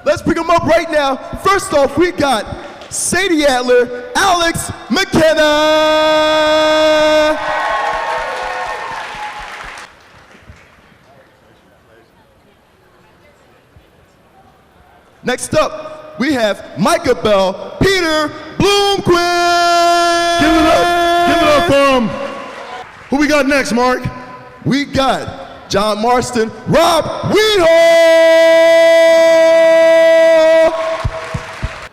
Let's bring them up right now. First off, we got Sadie Adler, Alex McKenna. Next up, we have Micah Bell, Peter Blomquist. Give it up for him. Who we got next, Mark? We got John Marston, Rob Wiethoff.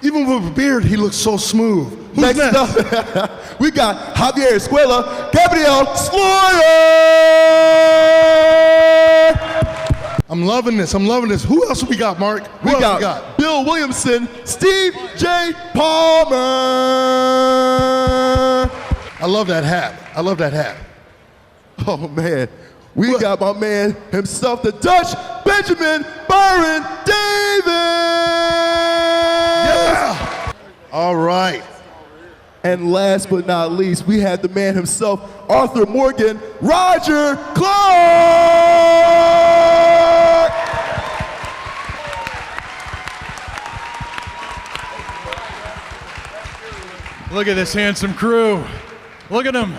Even with a beard, he looks so smooth. Who's Next up, we got Javier Escuella, Gabriel, Sloyer. I'm loving this. Who else we got, Mark? We got Bill Williamson, Steve J. Palmer. I love that hat. Oh man, we got my man himself, the Dutch Benjamin Byron Davis. Yeah. All right. And last but not least, we have the man himself, Arthur Morgan, Roger Clark. Look at this handsome crew. Look at them.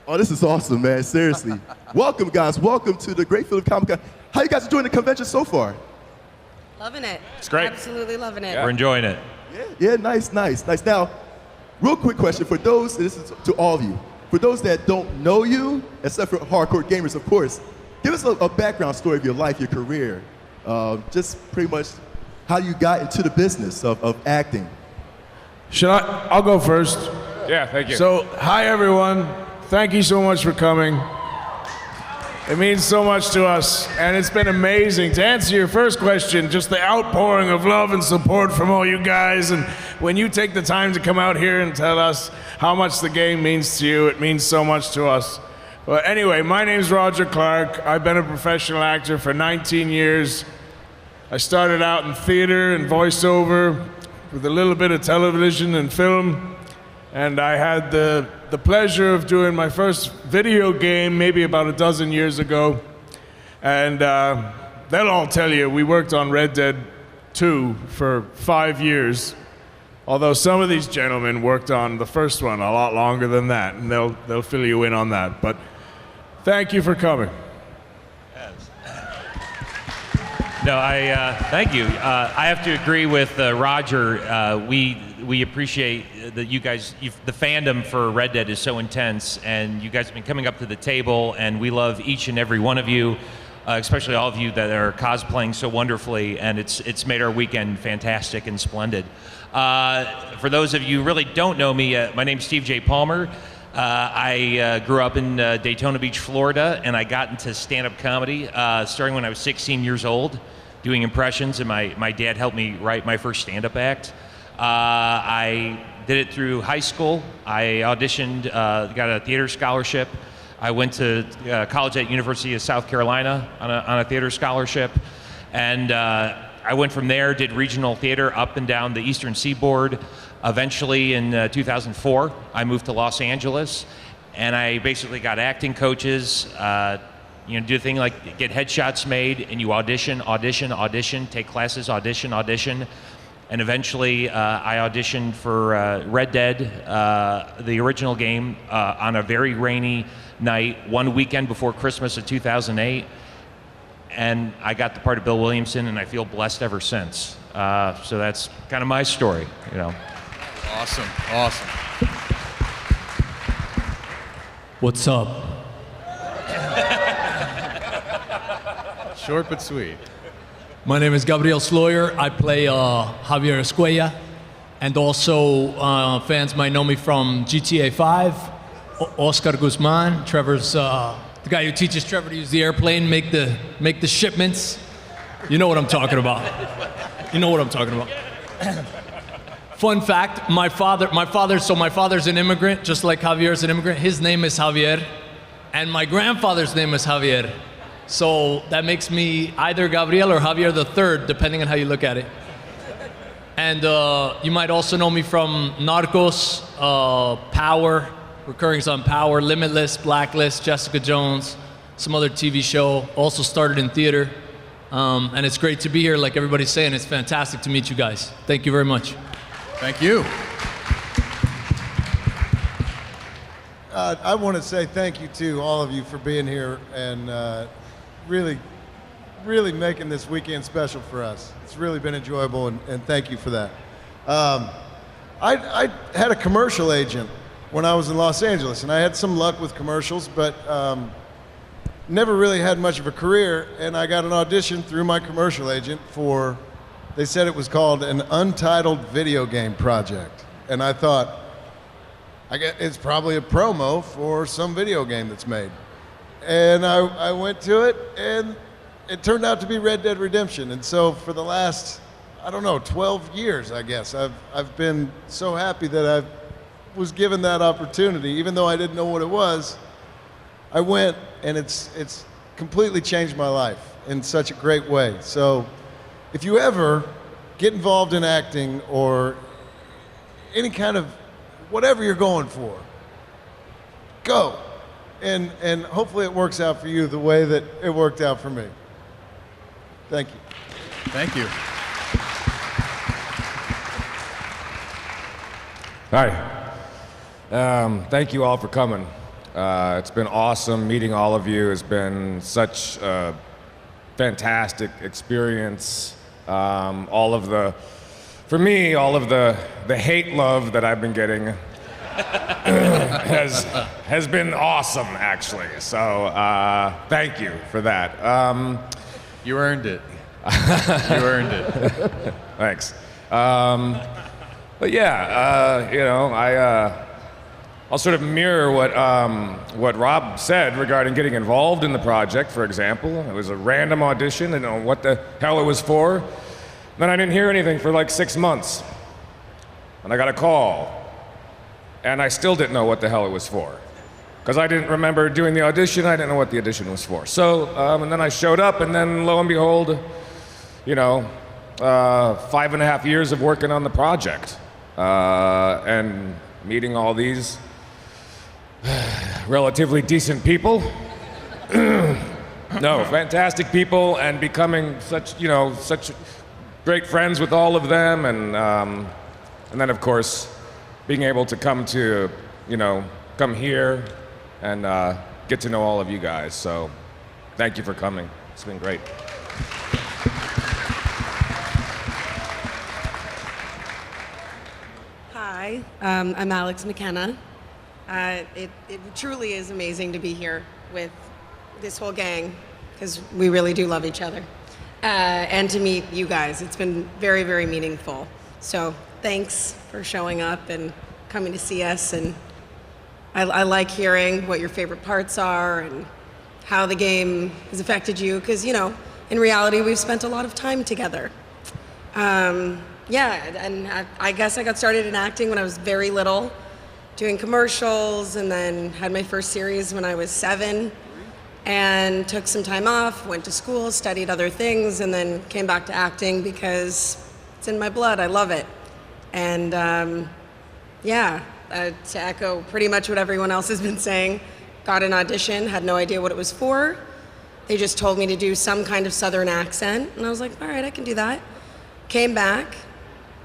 Oh, this is awesome, man, seriously. Welcome, guys, welcome to the Great Philly Comic Con. How you guys enjoying the convention so far? Loving it. It's great. Absolutely loving it. We're enjoying it. Yeah, nice. Now, real quick question for those, this is to all of you, for those that don't know you, except for hardcore gamers, of course, give us a background story of your life, your career, just pretty much how you got into the business of acting. I'll go first. Yeah, thank you. So, hi everyone. Thank you so much for coming. It means so much to us, and it's been amazing. To answer your first question, just the outpouring of love and support from all you guys, and when you take the time to come out here and tell us how much the game means to you, it means so much to us. But anyway, my name's Roger Clark. I've been a professional actor for 19 years. I started out in theater and voiceover with a little bit of television and film, and I had the pleasure of doing my first video game maybe about a dozen years ago. And they'll all tell you, we worked on Red Dead 2 for 5 years. Although some of these gentlemen worked on the first one a lot longer than that, and they'll fill you in on that. But thank you for coming. No, thank you. I have to agree with Roger. We appreciate that you guys, the fandom for Red Dead is so intense, and you guys have been coming up to the table, and we love each and every one of you, especially all of you that are cosplaying so wonderfully, and it's made our weekend fantastic and splendid. For those of you who really don't know me, my name's Steve J. Palmer. I grew up in Daytona Beach, Florida, and I got into stand-up comedy starting when I was 16 years old, doing impressions, and my dad helped me write my first stand-up act. I did it through high school. I auditioned, got a theater scholarship. I went to college at University of South Carolina on a theater scholarship, and I went from there, did regional theater up and down the Eastern Seaboard. Eventually, in 2004, I moved to Los Angeles, and I basically got acting coaches, do a thing like get headshots made, and you audition, take classes, audition, and eventually I auditioned for Red Dead, the original game, on a very rainy night, one weekend before Christmas of 2008, and I got the part of Bill Williamson, and I feel blessed ever since. So that's kind of my story, Awesome. What's up? Short but sweet. My name is Gabriel Sloyer. I play Javier Escuella, and also fans might know me from GTA 5. Oscar Guzman, Trevor's the guy who teaches Trevor to use the airplane, make the shipments. You know what I'm talking about. Fun fact, my father's an immigrant, just like Javier's an immigrant. His name is Javier, and my grandfather's name is Javier. So that makes me either Gabriel or Javier the Third, depending on how you look at it. And you might also know me from Narcos, Power, recurrings on Power, Limitless, Blacklist, Jessica Jones, some other TV show. Also started in theater. And it's great to be here, like everybody's saying. It's fantastic to meet you guys. Thank you very much. Thank you. I want to say thank you to all of you for being here and really making this weekend special for us. It's really been enjoyable, and thank you for that. I had a commercial agent when I was in Los Angeles, and I had some luck with commercials, but never really had much of a career, and I got an audition through my commercial agent for, they said it was called an untitled video game project. And I thought, it's probably a promo for some video game that's made. And I went to it, and it turned out to be Red Dead Redemption. And so for the last, 12 years, I guess, I've been so happy that I was given that opportunity. Even though I didn't know what it was, I went, and it's completely changed my life in such a great way. So if you ever get involved in acting or any kind of whatever you're going for, go. And hopefully it works out for you the way that it worked out for me. Thank you. Thank you. Hi. Thank you all for coming. It's been awesome meeting all of you. It's been such a fantastic experience. All of the hate love that I've been getting has been awesome, actually. So thank you for that. You earned it. You earned it. Thanks. But yeah, I'll sort of mirror what Rob said regarding getting involved in the project. For example, it was a random audition, and what the hell it was for. Then I didn't hear anything for like 6 months, and I got a call, and I still didn't know what the hell it was for, because I didn't remember doing the audition. I didn't know what the audition was for. So, and then I showed up, and then lo and behold, 5.5 years of working on the project, and meeting all these relatively decent people. No, fantastic people, and becoming such great friends with all of them, and then of course being able to come here and get to know all of you guys. So thank you for coming. It's been great. Hi, I'm Alex McKenna. It truly is amazing to be here with this whole gang, because we really do love each other. And to meet you guys. It's been very, very meaningful. So thanks for showing up and coming to see us. And I like hearing what your favorite parts are and how the game has affected you, because, in reality, we've spent a lot of time together. And I guess I got started in acting when I was very little, doing commercials, and then had my first series when I was 7. And took some time off, went to school, studied other things, and then came back to acting because it's in my blood. I love it. And to echo pretty much what everyone else has been saying, got an audition, had no idea what it was for. They just told me to do some kind of Southern accent, and I was like, all right, I can do that. Came back,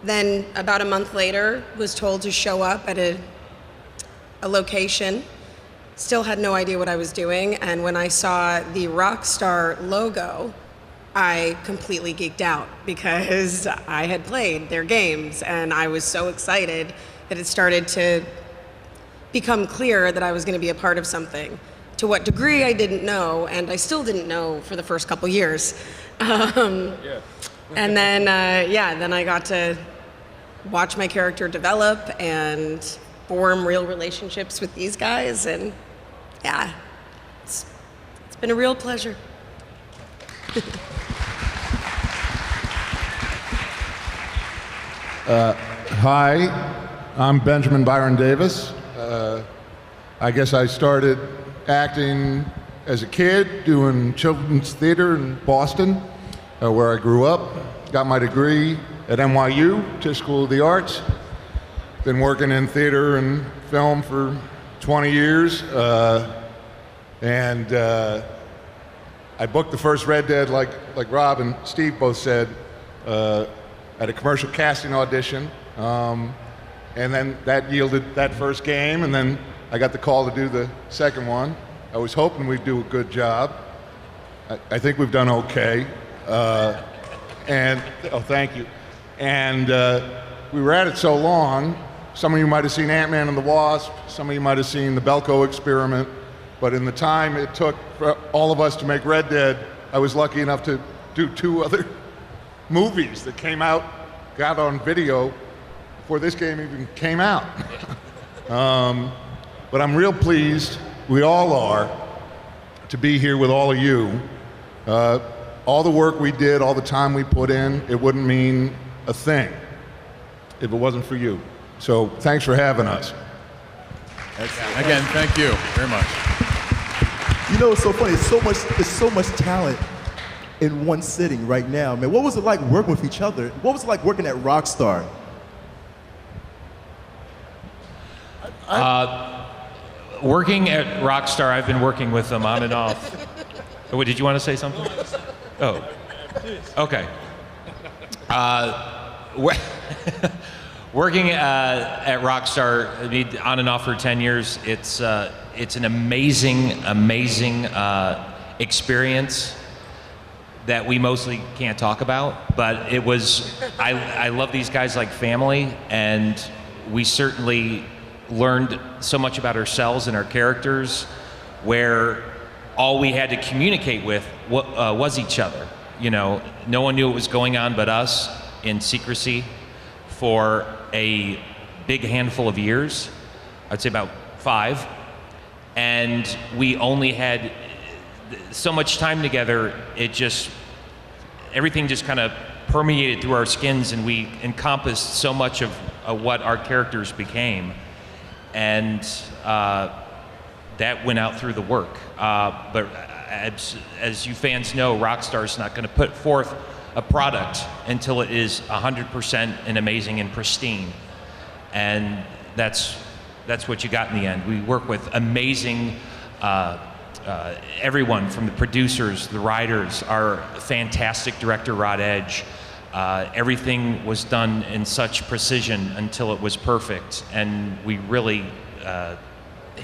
then about a month later was told to show up at a location. Still had no idea what I was doing, and when I saw the Rockstar logo, I completely geeked out because I had played their games, and I was so excited that it started to become clear that I was going to be a part of something. To what degree, I didn't know, and I still didn't know for the first couple years. And then I got to watch my character develop and form real relationships with these guys, and yeah, it's been a real pleasure. Hi, I'm Benjamin Byron Davis. I guess I started acting as a kid doing children's theater in Boston, where I grew up. Got my degree at NYU, Tisch School of the Arts. Been working in theater and film for 20 years, and I booked the first Red Dead, like Rob and Steve both said, at a commercial casting audition. And then that yielded that first game, and then I got the call to do the second one. I was hoping we'd do a good job. I think we've done okay. Thank you. And we were at it so long, some of you might have seen Ant-Man and the Wasp, some of you might have seen the Belko Experiment, but in the time it took for all of us to make Red Dead, I was lucky enough to do 2 other movies that got on video before this game even came out. But I'm real pleased, we all are, to be here with all of you. All the work we did, all the time we put in, it wouldn't mean a thing if it wasn't for you. So thanks for having us. Again, thank you very much. You know, it's so funny. There's so much talent in one sitting right now, man. What was it like working with each other? What was it like working at Rockstar? Working at Rockstar, I've been working with them on and off. Oh, did you want to say something? Oh, okay. Working at Rockstar, on and off for 10 years, it's an amazing experience that we mostly can't talk about, but it was, I love these guys like family, and we certainly learned so much about ourselves and our characters, where all we had to communicate with was each other. You know, no one knew what was going on but us, in secrecy for a big handful of years. I'd say about 5. And we only had so much time together, everything just kind of permeated through our skins, and we encompassed so much of what our characters became. And that went out through the work. But as you fans know, Rockstar's not going to put forth a product until it is 100% and amazing and pristine. And that's what you got in the end. We work with amazing everyone from the producers, the writers, our fantastic director, Rod Edge. Everything was done in such precision until it was perfect. And we really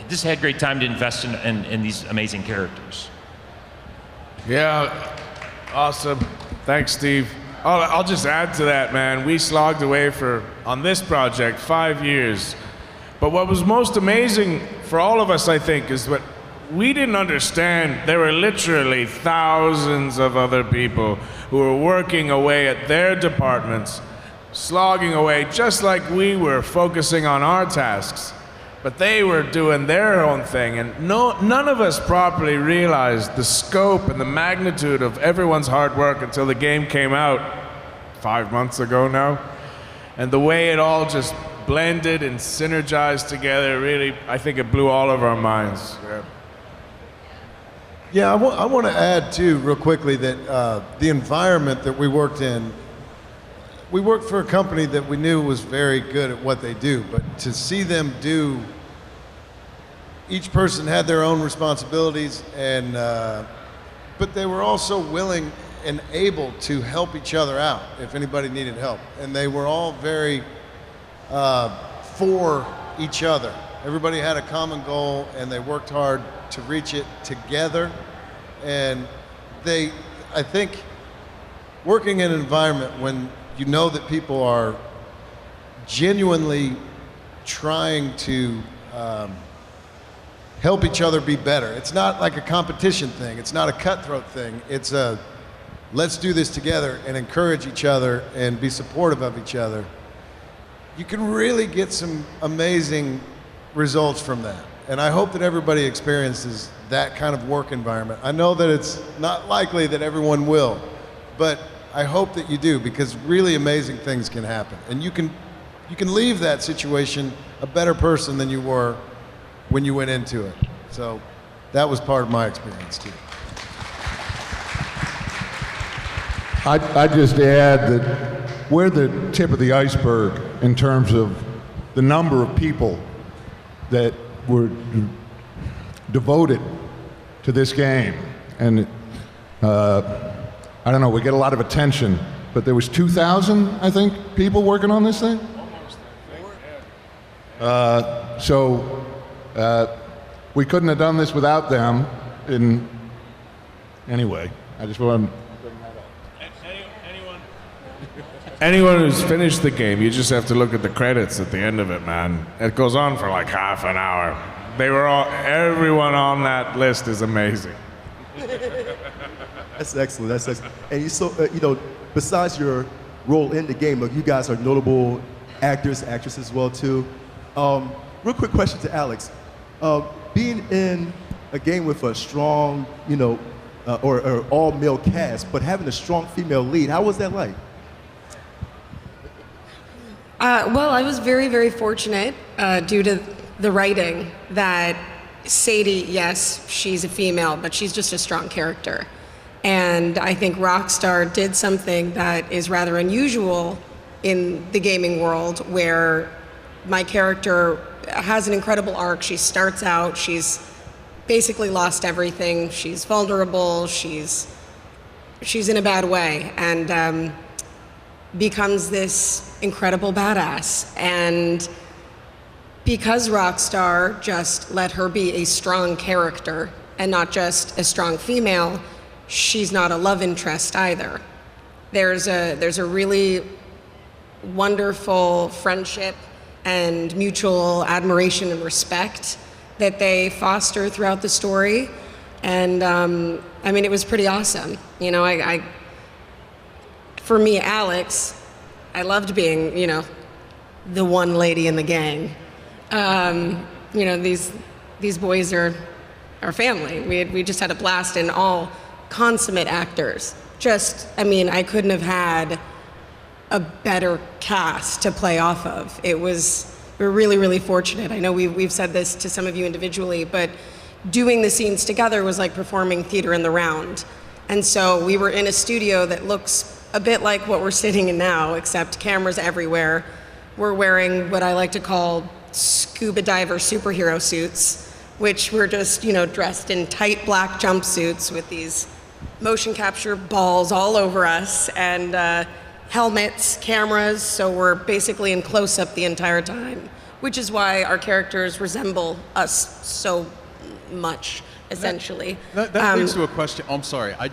just had great time to invest in these amazing characters. Yeah, awesome. Thanks, Steve. I'll just add to that, man. We slogged away on this project 5 years. But what was most amazing for all of us, I think, is what we didn't understand. There were literally thousands of other people who were working away at their departments, slogging away just like we were, focusing on our tasks. But they were doing their own thing, and none of us properly realized the scope and the magnitude of everyone's hard work until the game came out 5 months ago now. And the way it all just blended and synergized together, really, I think it blew all of our minds. Yeah, I want to add too, real quickly, that the environment that we worked in, we worked for a company that we knew was very good at what they do, but to see them each person had their own responsibilities, and but they were also willing and able to help each other out if anybody needed help. And they were all very for each other. Everybody had a common goal, and they worked hard to reach it together. And I think, working in an environment when you know that people are genuinely trying to help each other be better. It's not like a competition thing. It's not a cutthroat thing. It's a let's do this together and encourage each other and be supportive of each other. You can really get some amazing results from that. And I hope that everybody experiences that kind of work environment. I know that it's not likely that everyone will, but I hope that you do, because really amazing things can happen. And you can leave that situation a better person than you were when you went into it. So that was part of my experience too. I'd just add that we're the tip of the iceberg in terms of the number of people that were devoted to this game. And I don't know, we get a lot of attention, but there was 2,000, I think, people working on this thing? Almost, I think. We couldn't have done this without them. Anyway, I just want to bring that up. Anyone who's finished the game, you just have to look at the credits at the end of it, man. It goes on for like half an hour. Everyone on that list is amazing. That's excellent. That's excellent. And besides your role in the game, look, you guys are notable actors, actresses as well too. Real quick question to Alex: being in a game with a strong, or all-male cast, but having a strong female lead, how was that like? Well, I was very, very fortunate due to the writing that Sadie, yes, she's a female, but she's just a strong character. And I think Rockstar did something that is rather unusual in the gaming world, where my character has an incredible arc. She starts out, she's basically lost everything. She's vulnerable, she's in a bad way, and becomes this incredible badass. And because Rockstar just let her be a strong character and not just a strong female, she's not a love interest either. There's a really wonderful friendship and mutual admiration and respect that they foster throughout the story. And it was pretty awesome. For me, Alex, I loved being, the one lady in the gang. These boys are our family. We just had a blast, and all consummate actors. I couldn't have had a better cast to play off of. We're really, really fortunate. I know we've said this to some of you individually, but doing the scenes together was like performing theater in the round. And so we were in a studio that looks a bit like what we're sitting in now, except cameras everywhere. We're wearing what I like to call scuba diver superhero suits, which were just, dressed in tight black jumpsuits with these motion capture balls all over us, and helmets, cameras, so we're basically in close-up the entire time, which is why our characters resemble us so much, essentially. That leads to a question. I'm sorry. I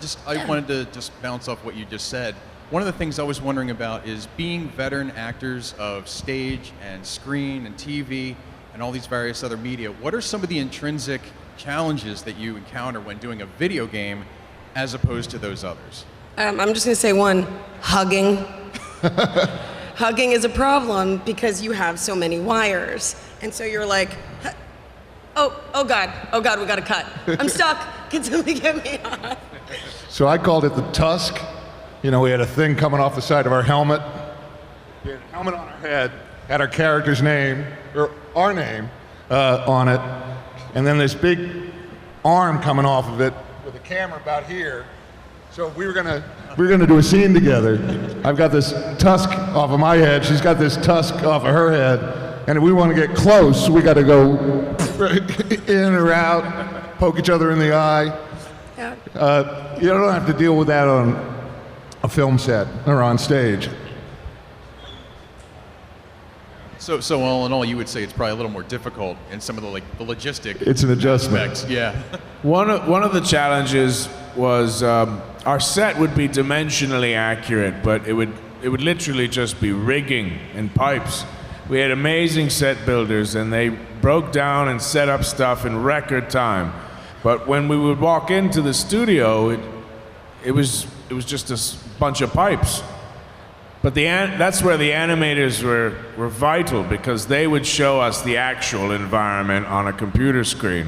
wanted to just bounce off what you just said. One of the things I was wondering about is being veteran actors of stage and screen and TV and all these various other media. What are some of the intrinsic challenges that you encounter when doing a video game as opposed to those others? I'm just going to say one: hugging. Hugging is a problem because you have so many wires. And so you're like, oh God, we got to cut. I'm stuck. Can somebody get me off? So I called it the tusk. We had a thing coming off the side of our helmet. We had a helmet on our head, had our character's name, or our name, on it, and then this big arm coming off of it with a camera about here. So we were gonna do a scene together. I've got this tusk off of my head, she's got this tusk off of her head, and if we want to get close, we got to go in or out, poke each other in the eye. Yeah. You don't have to deal with that on a film set or on stage. So all in all, you would say it's probably a little more difficult in some of the logistic. It's an adjustment. Aspects. Yeah. One of the challenges was our set would be dimensionally accurate, but it would literally just be rigging and pipes. We had amazing set builders, and they broke down and set up stuff in record time. But when we would walk into the studio, it was just a bunch of pipes. But that's where the animators were vital, because they would show us the actual environment on a computer screen.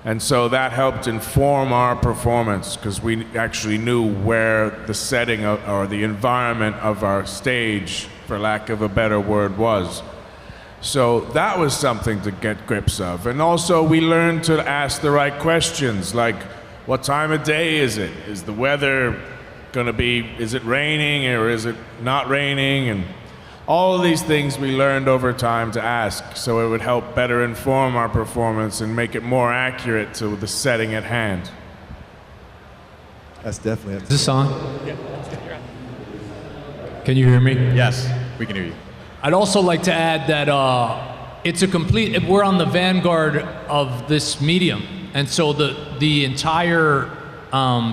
And so that helped inform our performance, because we actually knew where the setting or the environment of our stage, for lack of a better word, was. So that was something to get grips of. And also we learned to ask the right questions, like, what time of day is it? Is the weather going to be, is it raining or is it not raining? And all of these things we learned over time to ask, so it would help better inform our performance and make it more accurate to the setting at hand. That's definitely. Is this on? Can you hear me? Yes, we can hear you. I'd also like to add that we're on the vanguard of this medium. And so the entire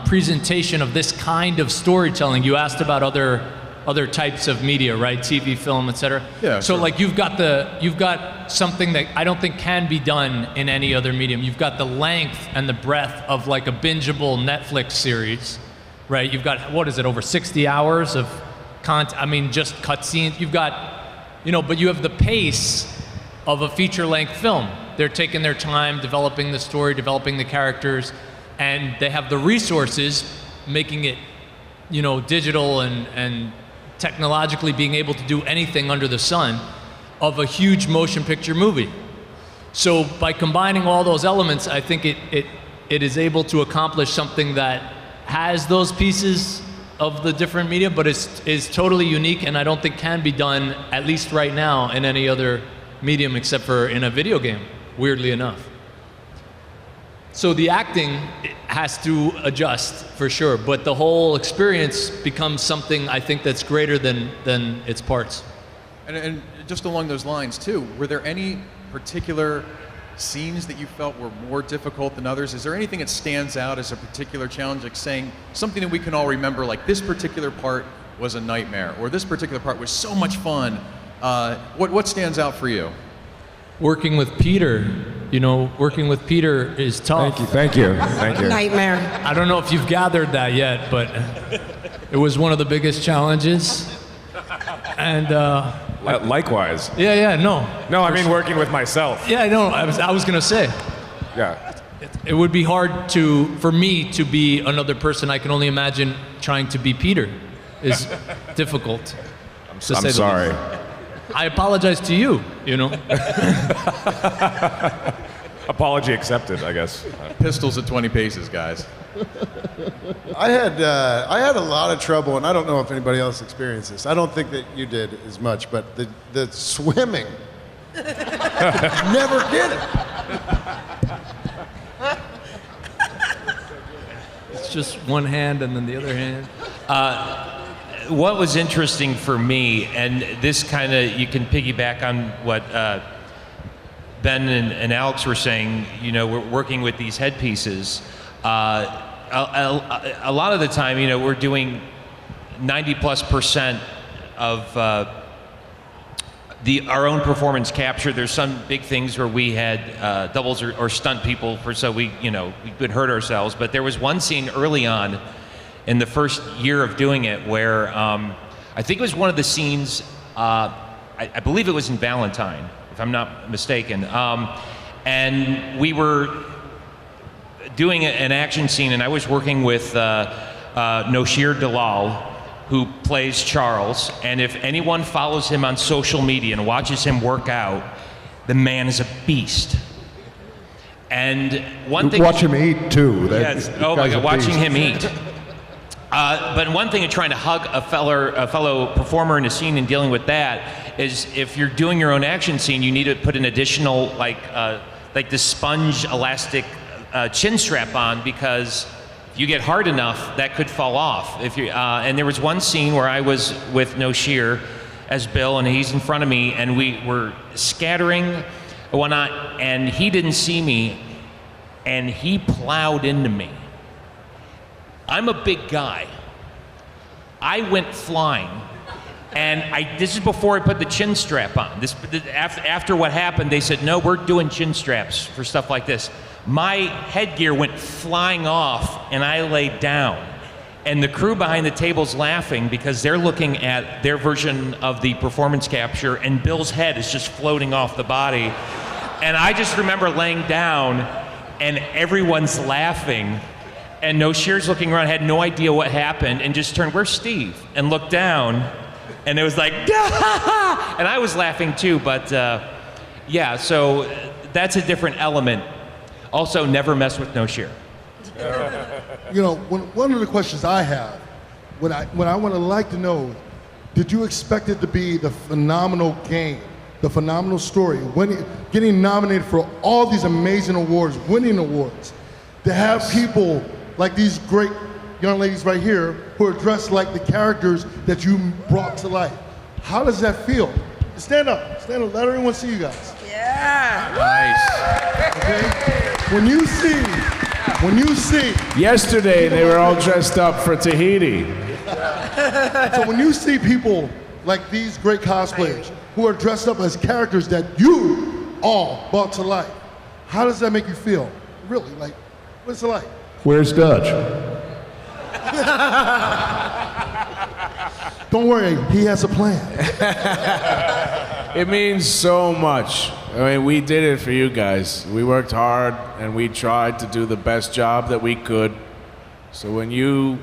presentation of this kind of storytelling, you asked about other types of media, right? TV, film, etc. Yeah. So sure. like you've got something that I don't think can be done in any other medium. You've got the length and the breadth of like a bingeable Netflix series, right? You've got, what is it, over 60 hours of content? I mean, just cutscenes. You've got, but you have the pace of a feature-length film. They're taking their time developing the story, developing the characters, and they have the resources, making it, digital and technologically being able to do anything under the sun of a huge motion picture movie. So by combining all those elements, I think it is able to accomplish something that has those pieces of the different media, but is totally unique and I don't think can be done, at least right now, in any other medium except for in a video game, weirdly enough. So the acting has to adjust for sure, but the whole experience becomes something I think that's greater than its parts. And just along those lines too, were there any particular scenes that you felt were more difficult than others? Is there anything that stands out as a particular challenge, like saying something that we can all remember, like this particular part was a nightmare, or this particular part was so much fun? What stands out for you? Working with Peter, working with Peter is tough. Thank you. Nightmare. I don't know if you've gathered that yet, but it was one of the biggest challenges. And Likewise. No, I mean working with myself. Yeah, no, I was gonna say. Yeah. It would be hard for me to be another person. I can only imagine trying to be Peter is difficult. I'm sorry. I apologize to you, Apology accepted, I guess. Pistols at 20 paces, guys. I had a lot of trouble, and I don't know if anybody else experienced this. I don't think that you did as much, but the swimming, never get it. It's just one hand and then the other hand. What was interesting for me, and this kind of, you can piggyback on what Ben and Alex were saying, we're working with these headpieces. A lot of the time, we're doing 90+% of our own performance capture. There's some big things where we had doubles or stunt people, so we could hurt ourselves. But there was one scene early on in the first year of doing it where I think it was one of the scenes, I believe it was in Valentine, if I'm not mistaken. And we were doing an action scene, and I was working with Noshir Dalal, who plays Charles. And if anyone follows him on social media and watches him work out, the man is a beast. And one thing... Watch him eat, too. Yes. Oh, my God, watching him eat. But one thing of trying to hug a fellow performer in a scene and dealing with that is if you're doing your own action scene, you need to put an additional, like the sponge elastic chin strap on, because if you get hard enough, that could fall off. And there was one scene where I was with Noshir as Bill, and he's in front of me, and we were scattering and whatnot, and he didn't see me, and he plowed into me. I'm a big guy. I went flying, and this is before I put the chin strap on. After what happened, they said, no, we're doing chin straps for stuff like this. My headgear went flying off, and I laid down. And the crew behind the table's laughing because they're looking at their version of the performance capture, and Bill's head is just floating off the body. And I just remember laying down, and everyone's laughing. And Noshir's looking around, had no idea what happened, and just turned, where's Steve? And looked down, and it was like, ah! And I was laughing too, but yeah, so that's a different element. Also, never mess with Noshir. One of the questions I have, what I want to like to know, did you expect it to be the phenomenal game, the phenomenal story, getting nominated for all these amazing awards, winning awards, to have people like these great young ladies right here who are dressed like the characters that you brought to life. How does that feel? Stand up, let everyone see you guys. Yeah. Nice. Okay? When you see. Yesterday, they were all dressed up for Tahiti. So when you see people like these great cosplayers who are dressed up as characters that you all brought to life, how does that make you feel? Really, like, what's it like? Where's Dutch? Don't worry, he has a plan. It means so much. I mean, we did it for you guys. We worked hard and we tried to do the best job that we could. So when you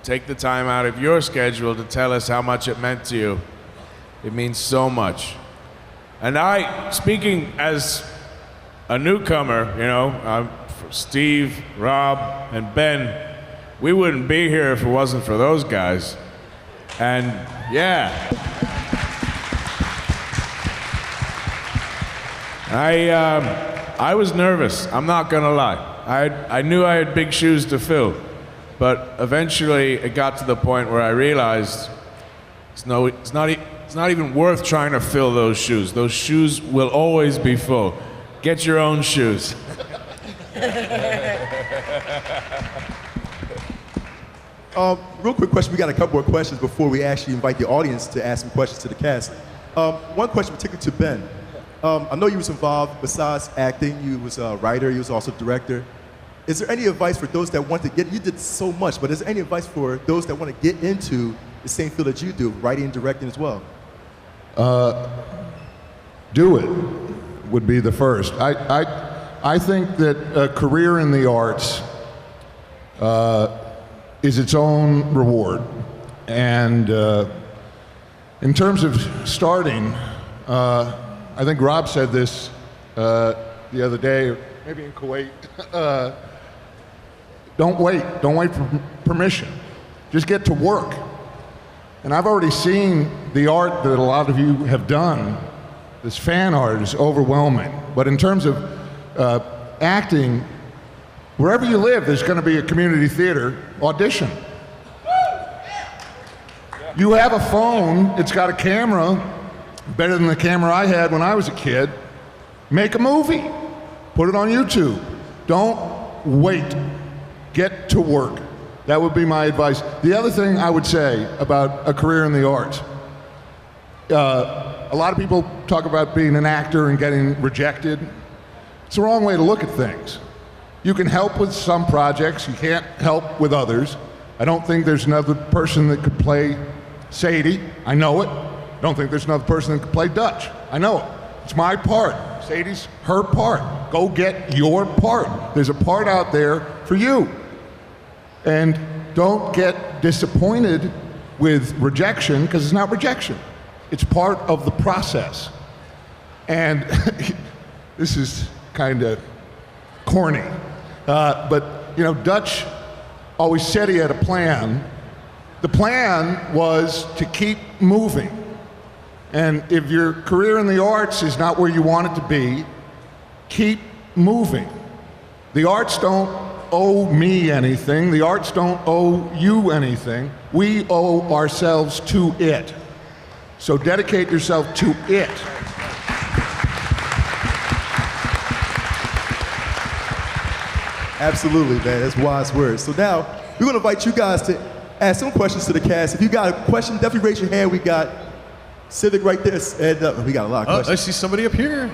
take the time out of your schedule to tell us how much it meant to you, it means so much. And speaking as a newcomer, you know, Steve, Rob, and Ben, we wouldn't be here if it wasn't for those guys. And yeah, I was nervous. I'm not gonna lie. I knew I had big shoes to fill, but eventually it got to the point where I realized it's not even worth trying to fill those shoes. Those shoes will always be full. Get your own shoes. Real quick question. We got a couple more questions before we actually invite the audience to ask some questions to the cast. One question particularly to Ben. I know you was involved, besides acting, you was a writer, you was also a director. Is there any advice for those that want to you did so much, but is there any advice for those that want to get into the same field that you do, writing and directing as well? Do it would be the first. I think that a career in the arts is its own reward. And in terms of starting, I think Rob said this the other day, maybe in Kuwait. Don't wait for permission. Just get to work. And I've already seen the art that a lot of you have done. This fan art is overwhelming. But in terms of acting, wherever you live, there's going to be a community theater. Audition. You have a phone, it's got a camera, better than the camera I had when I was a kid. Make a movie. Put it on YouTube. Don't wait. Get to work. That would be my advice. The other thing I would say about a career in the arts, a lot of people talk about being an actor and getting rejected. It's the wrong way to look at things. You can help with some projects, you can't help with others. I don't think there's another person that could play Sadie. I know it. I don't think there's another person that could play Dutch. I know it. It's my part. Sadie's her part. Go get your part. There's a part out there for you. And don't get disappointed with rejection, because it's not rejection. It's part of the process. And this is kind of corny, but you know, Dutch always said he had a plan. The plan was to keep moving. And if your career in the arts is not where you want it to be, keep moving. The arts don't owe me anything. The arts don't owe you anything. We owe ourselves to it. So dedicate yourself to it. Absolutely, man. That's wise words. So now, we're going to invite you guys to ask some questions to the cast. If you got a question, definitely raise your hand. We got Civic right there. And, we got a lot of questions. I see somebody up here.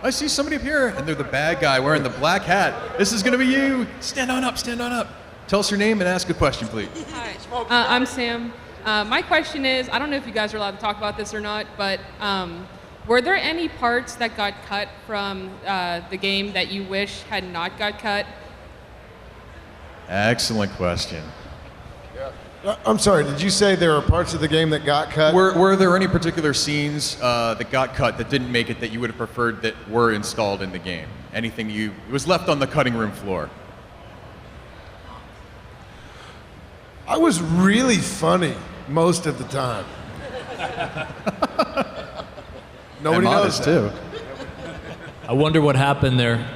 I see somebody up here. And they're the bad guy wearing the black hat. This is going to be you. Stand on up, stand on up. Tell us your name and ask a question, please. Hi, I'm Sam. My question is, I don't know if you guys are allowed to talk about this or not, but were there any parts that got cut from the game that you wish had not got cut? Excellent question. I'm sorry, did you say there are parts of the game that got cut? Were there any particular scenes that got cut that didn't make it that you would have preferred that were installed in the game? Anything was left on the cutting room floor? I was really funny most of the time. Nobody knows that. Too. I wonder what happened there.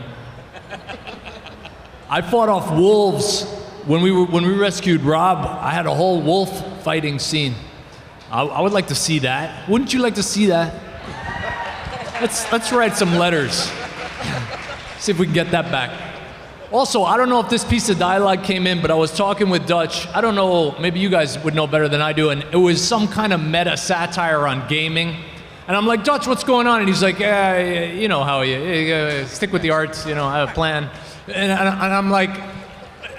I fought off wolves when we rescued Rob, I had a whole wolf fighting scene. I would like to see that. Wouldn't you like to see that? Let's write some letters. See if we can get that back. Also, I don't know if this piece of dialogue came in, but I was talking with Dutch. I don't know, maybe you guys would know better than I do, and it was some kind of meta satire on gaming. And I'm like, Dutch, what's going on? And he's like, yeah, you know how you stick with the arts, you know, I have a plan. And I'm like,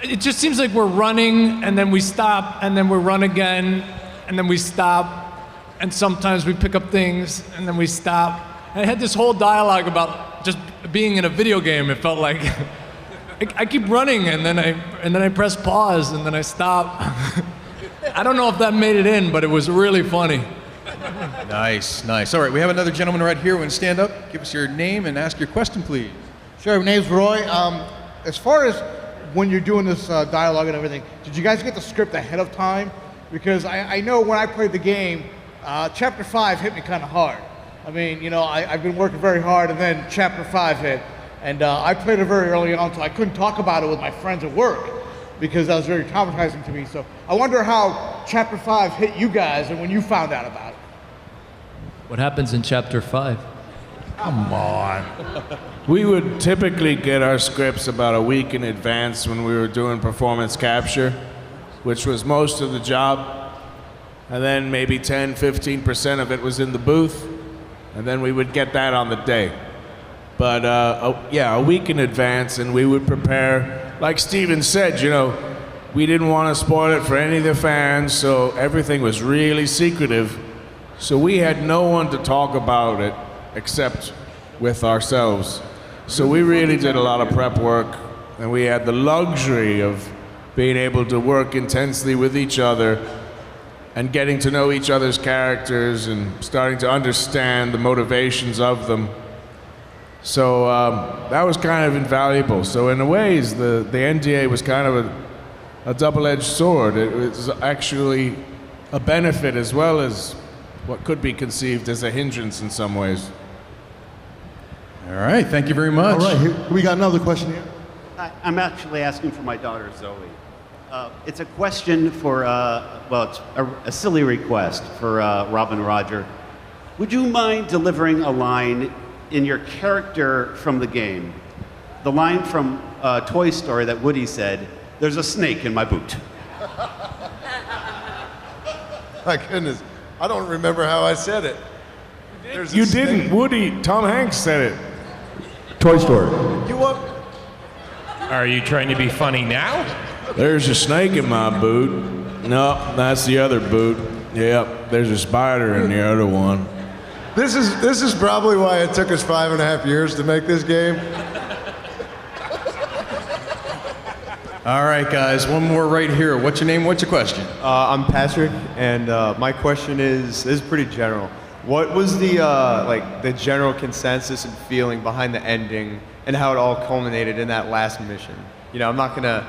it just seems like we're running, and then we stop, and then we run again, and then we stop, and sometimes we pick up things, and then we stop. And I had this whole dialogue about just being in a video game. It felt like I keep running, and then I press pause, and then I stop. I don't know if that made it in, but it was really funny. Nice, nice. All right, we have another gentleman right here. When stand up, give us your name and ask your question, please. Sure, my name's Roy. As far as when you're doing this dialogue and everything, did you guys get the script ahead of time? Because I know when I played the game, Chapter 5 hit me kind of hard. I mean, you know, I've been working very hard, and then Chapter 5 hit. And I played it very early on, so I couldn't talk about it with my friends at work because that was very traumatizing to me. So I wonder how Chapter 5 hit you guys and when you found out about it. What happens in Chapter 5? Come on. We would typically get our scripts about a week in advance when we were doing performance capture, which was most of the job. And then maybe 10, 15% of it was in the booth. And then we would get that on the day. But yeah, a week in advance, and we would prepare. Like Steven said, you know, we didn't want to spoil it for any of the fans, so everything was really secretive. So we had no one to talk about it except with ourselves. So we really did a lot of prep work, and we had the luxury of being able to work intensely with each other and getting to know each other's characters and starting to understand the motivations of them. So that was kind of invaluable. So in a ways, the NDA was kind of a double-edged sword. It was actually a benefit as well as what could be conceived as a hindrance in some ways. All right, thank you very much. All right, we got another question here. I'm actually asking for my daughter, Zoe. It's a question for, well, it's a silly request for Rob and Roger. Would you mind delivering a line in your character from the game? The line from Toy Story that Woody said, "There's a snake in my boot." My goodness, I don't remember how I said it. You didn't. Woody, Tom Hanks said it. Toy Story. You what? Are you trying to be funny now? There's a snake in my boot. No, that's the other boot. Yep, there's a spider in the other one. This is probably why it took us 5.5 years to make this game. All right, guys, one more right here. What's your name? What's your question? I'm Patrick, and my question is pretty general. What was the the general consensus and feeling behind the ending, and how it all culminated in that last mission? You know, I'm not gonna.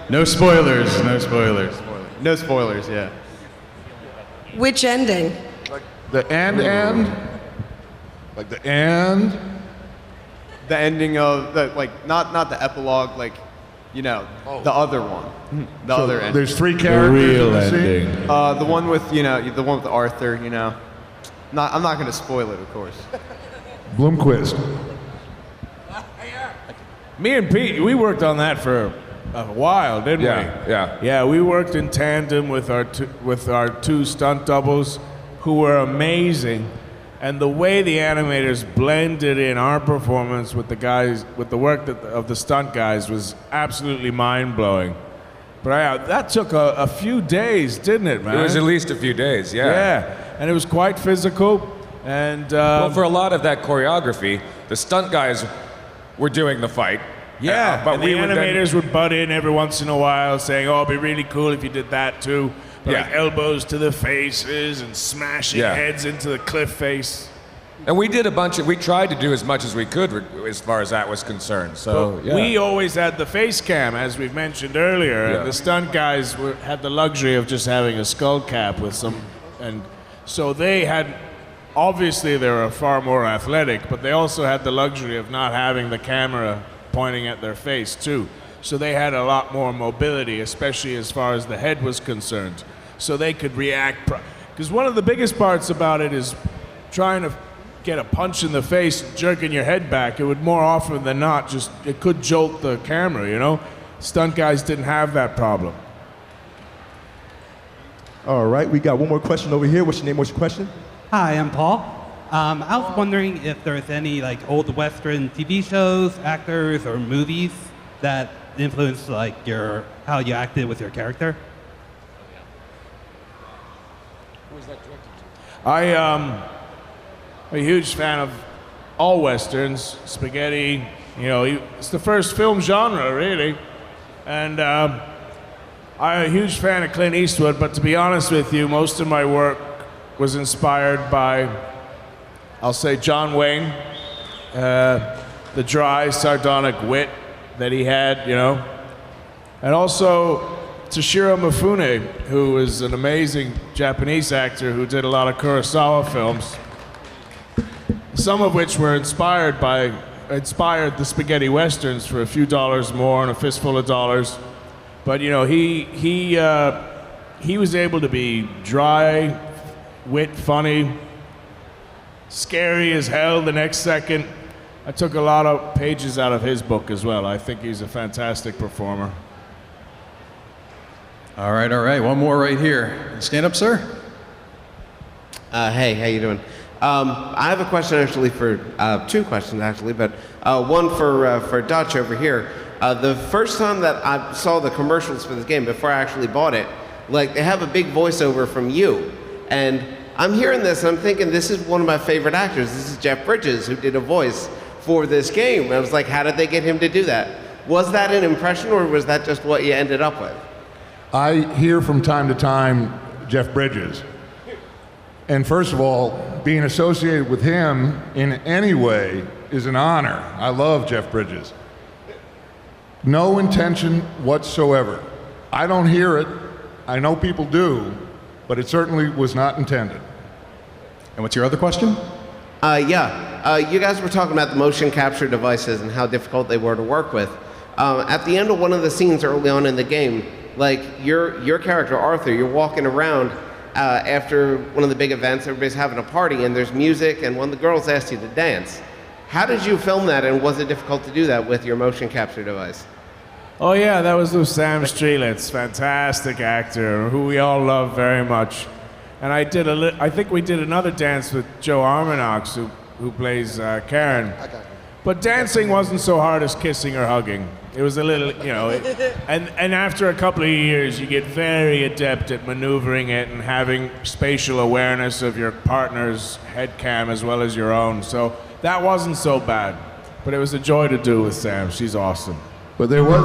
No spoilers. No spoilers. No spoilers. Yeah. Which ending? The end? Like the end? The ending of the not the epilogue, like, you know, the other one. The So other ending. there's three characters. The real in the scene? ending. The one with, you know, the one with Arthur, you know. I'm not gonna spoil it, of course. Blomquist. Me and Pete, we worked on that for a while, didn't we? Yeah. Yeah, we worked in tandem with our two stunt doubles, who were amazing, and the way the animators blended in our performance with the guys, with the work of the stunt guys, was absolutely mind blowing. But that took a few days, didn't it, man? It was at least a few days, yeah. Yeah, and it was quite physical, and well, for a lot of that choreography, the stunt guys were doing the fight. yeah, but and we the would then- animators would butt in every once in a while, saying, "Oh, it'd be really cool if you did that too." But like elbows to the faces and smashing heads into the cliff face. And we did we tried to do as much as we could as far as that was concerned. So But we always had the face cam, as we've mentioned earlier, Yeah. and the stunt guys had the luxury of just having a skull cap with some, and so they had, obviously they were far more athletic, but they also had the luxury of not having the camera pointing at their face too. so they had a lot more mobility, especially as far as the head was concerned. So they could react. Because one of the biggest parts about it is trying to get a punch in the face, jerking your head back. It would more often than not it could jolt the camera, you know? Stunt guys didn't have that problem. All right, we got one more question over here. What's your name? What's your question? Hi, I'm Paul. I was wondering if there's any like old Western TV shows, actors, or movies that influenced like how you acted with your character. I am a huge fan of all Westerns, spaghetti, you know, it's the first film genre, really. And I'm a huge fan of Clint Eastwood, but to be honest with you, most of my work was inspired by, I'll say, John Wayne, the dry, sardonic wit that he had, you know. And also Toshiro Mifune, who is an amazing Japanese actor who did a lot of Kurosawa films, some of which were inspired the spaghetti westerns for a few dollars more and a fistful of dollars. But you know, he was able to be dry, wit, funny, scary as hell the next second. I took a lot of pages out of his book as well. I think he's a fantastic performer. All right. One more right here. Stand up, sir. Hey, how you doing? I have a question actually for, two questions actually, but one for Dutch over here. The first time that I saw the commercials for this game, before I actually bought it, like they have a big voiceover from you. And I'm hearing this, and I'm thinking this is one of my favorite actors. This is Jeff Bridges, who did a voice for this game. And I was like, how did they get him to do that? Was that an impression, or was that just what you ended up with? I hear from time to time Jeff Bridges. And first of all, being associated with him in any way is an honor. I love Jeff Bridges. No intention whatsoever. I don't hear it. I know people do, but it certainly was not intended. And what's your other question? You guys were talking about the motion capture devices and how difficult they were to work with. At the end of one of the scenes early on in the game, like your character, Arthur, you're walking around after one of the big events, everybody's having a party and there's music and one of the girls asked you to dance. How did you film that, and was it difficult to do that with your motion capture device? Oh yeah, that was Sam Strelitz, fantastic actor, who we all love very much. And I think we did another dance with Joe Armanox, who plays Karen. But dancing wasn't so hard as kissing or hugging. It was a little, you know, and after a couple of years, you get very adept at maneuvering it and having spatial awareness of your partner's head cam as well as your own. So that wasn't so bad, but it was a joy to do with Sam. She's awesome. But there was...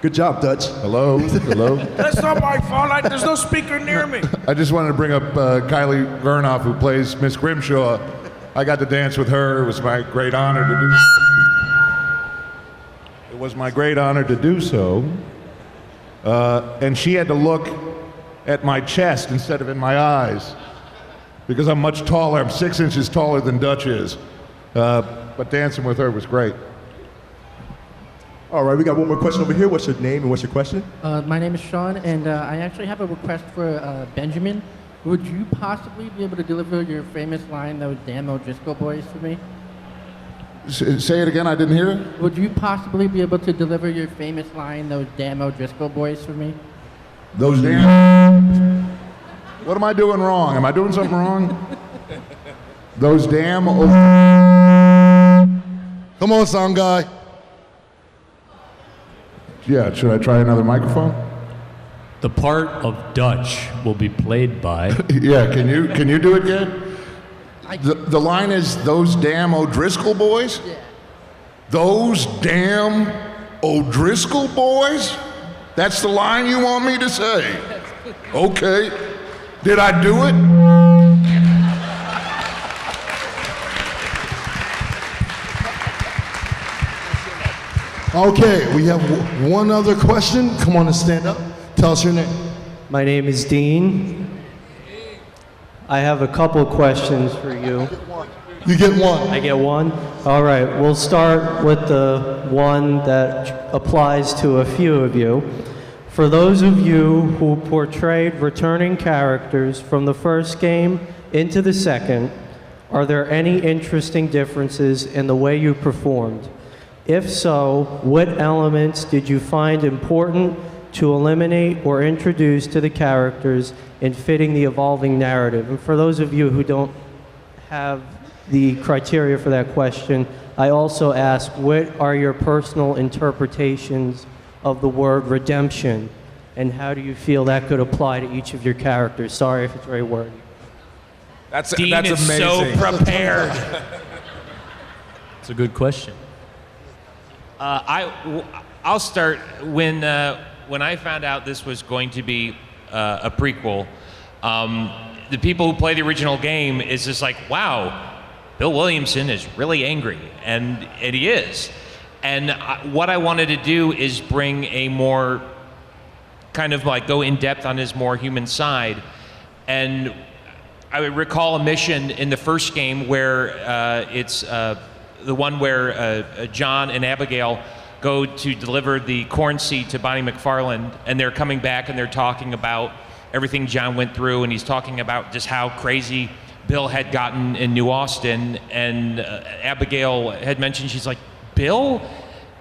Good job, Dutch. Hello. That's not my fault. There's no speaker near me. I just wanted to bring up Kylie Vernoff, who plays Miss Grimshaw. I got to dance with her. It was my great honor to do. It was my great honor to do so. And she had to look at my chest instead of in my eyes, because I'm much taller. I'm 6 inches taller than Dutch is. But dancing with her was great. All right, we got one more question over here. What's your name and what's your question? My name is Sean, and I actually have a request for Benjamin. Would you possibly be able to deliver your famous line, "Those damn O'Driscoll boys," for me? Say it again, I didn't hear it. Would you possibly be able to deliver your famous line, "Those damn O'Driscoll boys," for me? Those damn... What am I doing wrong? Am I doing something wrong? Those damn... Come on, sound guy. Yeah, should I try another microphone? The part of Dutch will be played by... Yeah, can you do it again? The line is, "Those damn O'Driscoll boys"? Yeah. Those damn O'Driscoll boys? That's the line you want me to say? Okay. Did I do it? Okay, we have one other question. Come on and stand up. Tell us your name. My name is Dean. I have a couple questions for you. You get one. I get one? All right, we'll start with the one that applies to a few of you. For those of you who portrayed returning characters from the first game into the second, are there any interesting differences in the way you performed? If so, what elements did you find important to eliminate or introduce to the characters in fitting the evolving narrative? And for those of you who don't have the criteria for that question, I also ask, what are your personal interpretations of the word redemption, and how do you feel that could apply to each of your characters? Sorry if it's very wordy. Dean that's is amazing. so prepared. It's a good question. I'll start. When I found out this was going to be a prequel, the people who play the original game is just like, wow, Bill Williamson is really angry, and he is. And what I wanted to do is bring a more kind of like go in depth on his more human side. And I would recall a mission in the first game where it's the one where John and Abigail go to deliver the corn seed to Bonnie McFarland, and they're coming back and they're talking about everything John went through, and he's talking about just how crazy Bill had gotten in New Austin, and Abigail had mentioned, she's like, Bill?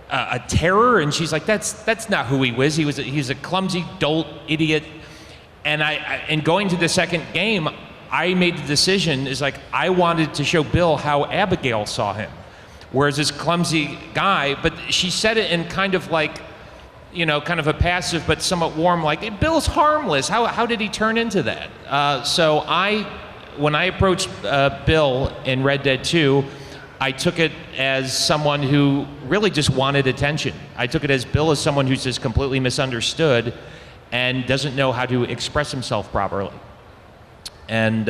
A terror? And she's like, that's not who he was. He's a clumsy dolt idiot. And and going to the second game, I made the decision, is like, I wanted to show Bill how Abigail saw him. Whereas this clumsy guy, but she said it in kind of like, you know, kind of a passive but somewhat warm, like, hey, Bill's harmless. How did he turn into that? So when I approached Bill in Red Dead 2, I took it as someone who really just wanted attention. I took it as Bill as someone who's just completely misunderstood and doesn't know how to express himself properly. And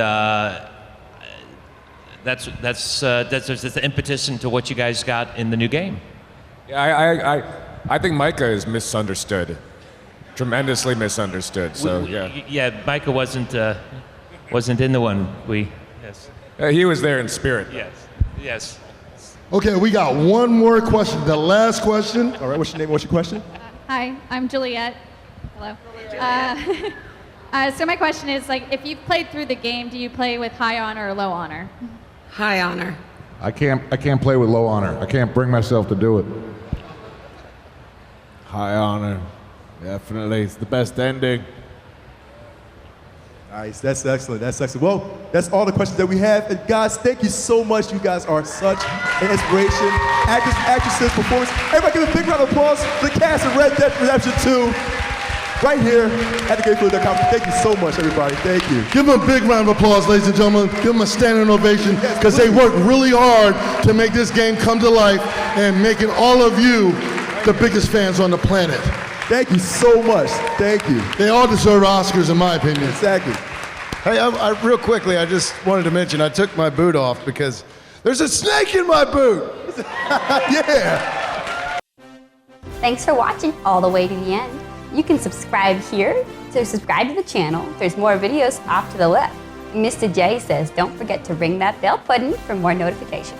that's the impetus into what you guys got in the new game. Yeah, I think Micah is misunderstood, tremendously misunderstood. So yeah, Micah wasn't in the one yes. He was there in spirit. Yes. Okay, we got one more question. The last question. All right, what's your name? What's your question? Hi, I'm Juliet. Hello. So my question is, like, if you've played through the game, do you play with high honor or low honor? High honor. I can't play with low honor. I can't bring myself to do it. High honor. Definitely. It's the best ending. Nice, that's excellent, that's excellent. Well, that's all the questions that we have. And guys, thank you so much. You guys are such an inspiration. Actors, actresses, performers. Everybody give a big round of applause for the cast of Red Dead Redemption 2. Right here at the Great Philadelphia Conference. Thank you so much, everybody. Thank you. Give them a big round of applause, ladies and gentlemen. Give them a standing ovation, because they worked really hard to make this game come to life and making all of you the biggest fans on the planet. Thank you so much. Thank you. They all deserve Oscars, in my opinion. Exactly. Hey, I real quickly, I just wanted to mention I took my boot off because there's a snake in my boot. Yeah. Thanks for watching all the way to the end. You can subscribe here to subscribe to the channel. There's more videos off to the left. Mr. J says, don't forget to ring that bell button for more notifications.